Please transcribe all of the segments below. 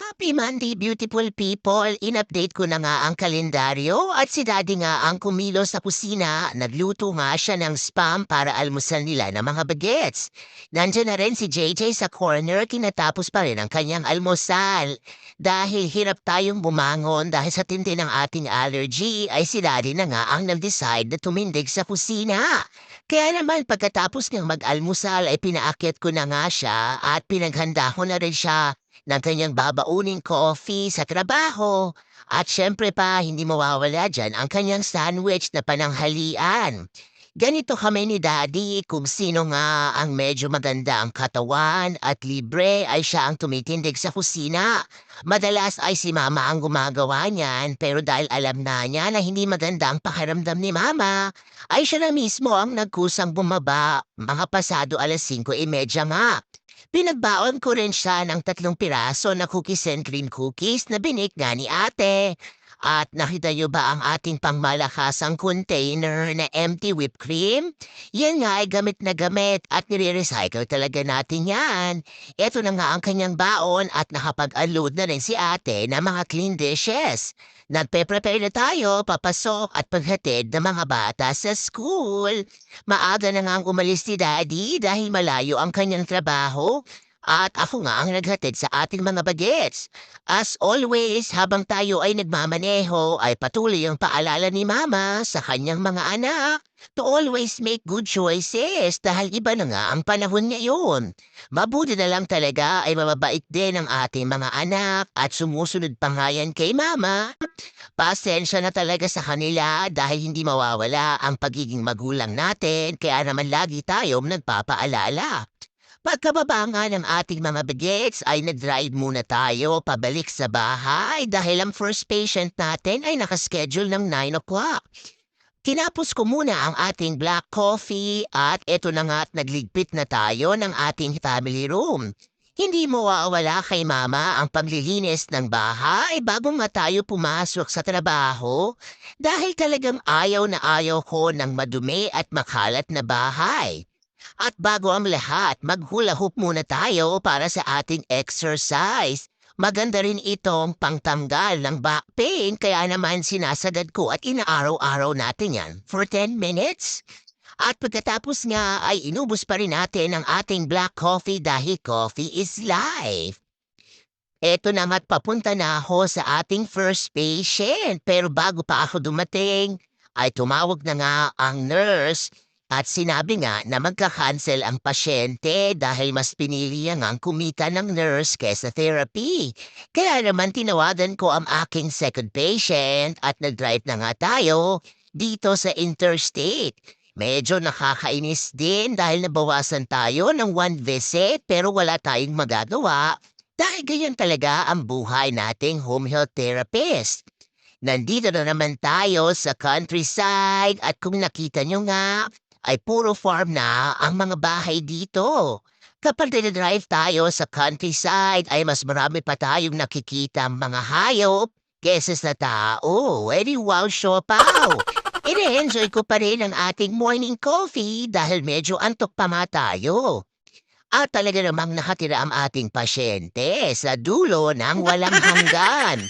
Happy Monday, beautiful people! In-update ko na nga ang kalendaryo at si Daddy nga ang kumilos sa kusina. Nagluto nga siya ng spam para almusal nila ng mga bagets. Nandiyan na rin si JJ sa corner, kinatapos pa rin ang kanyang almusal. Dahil hirap tayong bumangon dahil sa tindi ng ating allergy, ay si Daddy na nga ang nag-decide na tumindig sa kusina. Kaya naman pagkatapos niyang mag-almusal ay pinaakyat ko na nga siya at pinaghanda ko na rin siya ng kanyang babauning coffee sa trabaho. At syempre pa, hindi mawawala dyan ang kanyang sandwich na pananghalian. Ganito kami ni Daddy, kung sino nga ang medyo maganda ang katawan at libre ay siya ang tumitindig sa kusina. Madalas ay si Mama ang gumagawa niyan, pero dahil alam na niya na hindi maganda ang pakiramdam ni Mama, ay siya na mismo ang nagkusang bumaba, mga pasado 5:30 nga. Pinagbaon ko rin siya ng 3 piraso na cookies and cream cookies na binake nga ni ate. At nakita niyo ba ang ating pangmalakasang container na empty whipped cream? Yan nga ay gamit na gamit at nire-recycle talaga natin yan. Ito na nga ang kanyang baon at nakapag-unload na rin si ate ng mga clean dishes. Nagpe-prepare na tayo, papasok at paghatid ng mga bata sa school. Maaga na nga ang umalis si Daddy dahil malayo ang kanyang trabaho. At ako nga ang naghatid sa ating mga bagets. As always, habang tayo ay nagmamaneho, ay patuloy ang paalala ni Mama sa kanyang mga anak to always make good choices dahil iba na nga ang panahon ngayon. Mabuti na lang talaga ay mababait din ang ating mga anak at sumusunod pa nga yan kay Mama. Pasensya na talaga sa kanila dahil hindi mawawala ang pagiging magulang natin kaya naman lagi tayong nagpapaalala. Pagkababa nga ng ating mga bagets ay nag-drive muna tayo pabalik sa bahay dahil ang first patient natin ay nakaschedule ng 9 o'clock. Tinapos ko muna ang ating black coffee at eto na nga at nagligpit na tayo ng ating family room. Hindi mawawala kay Mama ang paglilinis ng bahay bago nga tayo pumasok sa trabaho dahil talagang ayaw na ayaw ko ng madumi at makalat na bahay. At bago ang lahat, mag-hula hoop muna tayo para sa ating exercise. Maganda rin itong pangtanggal ng back pain kaya naman sinasagad ko at inaaraw-araw natin yan for 10 minutes. At pagkatapos nga ay inubos pa rin natin ang ating black coffee dahil coffee is life. Eto na nga't papunta na ako sa ating first patient pero bago pa ako dumating ay tumawag na nga ang nurse at sinabi nga na magka-cancel ang pasyente dahil mas pinili niya ngang kumita ng nurse kesa therapy. Kaya naman tinawagan ko ang aking second patient at nag-drive na nga tayo dito sa interstate. Medyo nakakainis din dahil nabawasan tayo ng 1 visit pero wala tayong magagawa dahil ganyan talaga ang buhay nating home health therapist. Nandito na naman tayo sa countryside at kung nakita nyo nga, ay puro farm na ang mga bahay dito. Kapag drive tayo sa countryside ay mas marami pa tayong nakikita mga hayop kesa sa tao. Edi wow, siopaw! Ine-enjoy ko pa rin ang ating morning coffee dahil medyo antok pa nga tayo. At talaga namang nakatira ang ating pasyente sa dulo ng walang hanggan.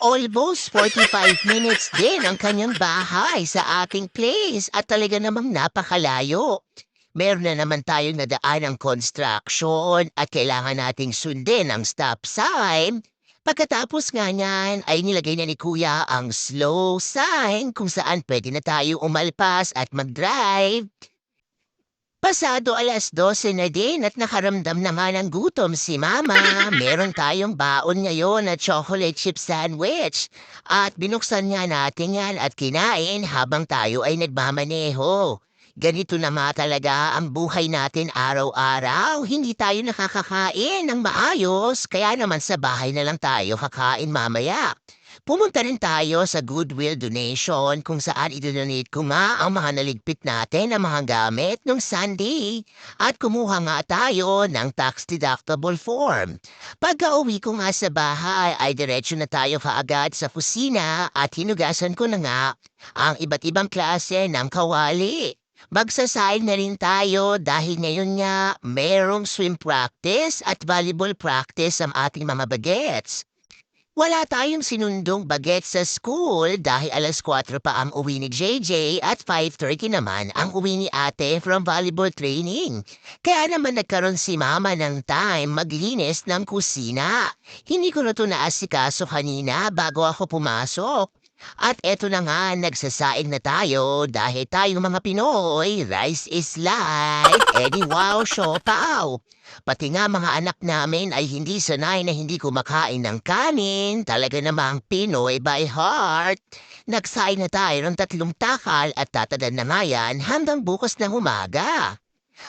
Almost 45 minutes din ang kanyang bahay sa ating place at talaga namang napakalayo. Meron na naman tayong nadaan ng construction at kailangan nating sundin ang stop sign. Pagkatapos nga niyan ay nilagay na ni Kuya ang slow sign kung saan pwede na tayo umalpas at mag-drive. Pasado 12:00 na din at nakaramdam na nga ng gutom si Mama. Meron tayong baon ngayon na chocolate chip sandwich. At binuksan nga natin yan at kinain habang tayo ay nagmamaneho. Ganito na nga talaga ang buhay natin araw-araw. Hindi tayo nakakakain ng maayos, kaya naman sa bahay na lang tayo kakain mamaya. Pumunta rin tayo sa Goodwill Donation kung saan idonate ko nga ang mga naligpit natin na mga gamit nung Sunday at kumuha nga tayo ng tax-deductible form. Pagka-uwi ko nga sa bahay ay diretso na tayo kaagad sa kusina at hinugasan ko na nga ang iba't ibang klase ng kawali. Magsasaing na rin tayo dahil ngayon nga merong swim practice at volleyball practice ang ating mga bagets. Wala tayong sinundong baget sa school dahil 4:00 pa ang uwi ni JJ at 5:30 naman ang uwi ni ate from volleyball training. Kaya naman nagkaroon si mama ng time maglinis ng kusina. Hindi ko na ito naasikaso kanina bago ako pumasok. At eto na nga, nagsasaing na tayo dahil tayong mga Pinoy, rice is life, edi wow, siopaw. Pati nga mga anak namin ay hindi sanay na hindi kumakain ng kanin, talaga namang Pinoy by heart. Nagsaing na tayo ng 3 takal at tatadan na nga yan hanggang bukas ng umaga.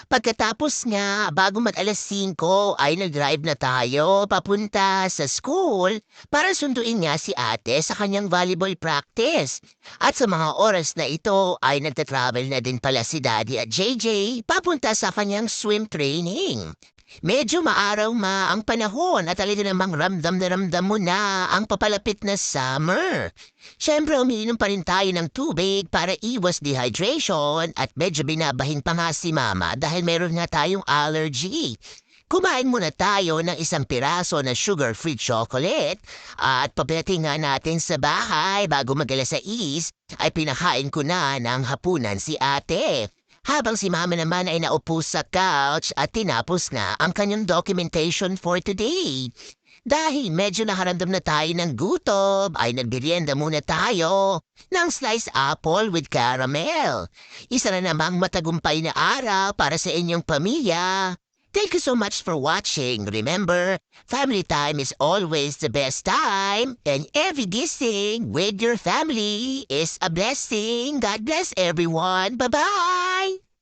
Pagkatapos nga, bago mag 5:00 ay nag-drive na tayo papunta sa school para sunduin nga si ate sa kanyang volleyball practice. At sa mga oras na ito ay nagta-travel na din pala si Daddy at JJ papunta sa kanyang swim training. Medyo maaraw ang panahon at talaga namang ramdam na ramdam mo na ang papalapit na summer. Siyempre umiinom pa rin tayo ng tubig para iwas dehydration at medyo binabahin pa nga si mama dahil meron nga tayong allergy. Kumain muna tayo ng 1 piraso na sugar-free chocolate at pagdating nga natin sa bahay bago mag-6 ay pinakain ko na ng hapunan si ate. Habang si mama naman ay naupo sa couch at tinapos na ang kanyang documentation for today. Dahil medyo nakaramdam na tayo ng gutom, ay nagbiryenda muna tayo ng sliced apple with caramel. Isa na namang matagumpay na araw para sa inyong pamilya. Thank you so much for watching. Remember, family time is always the best time, and every gising with your family is a blessing. God bless everyone. Bye-bye!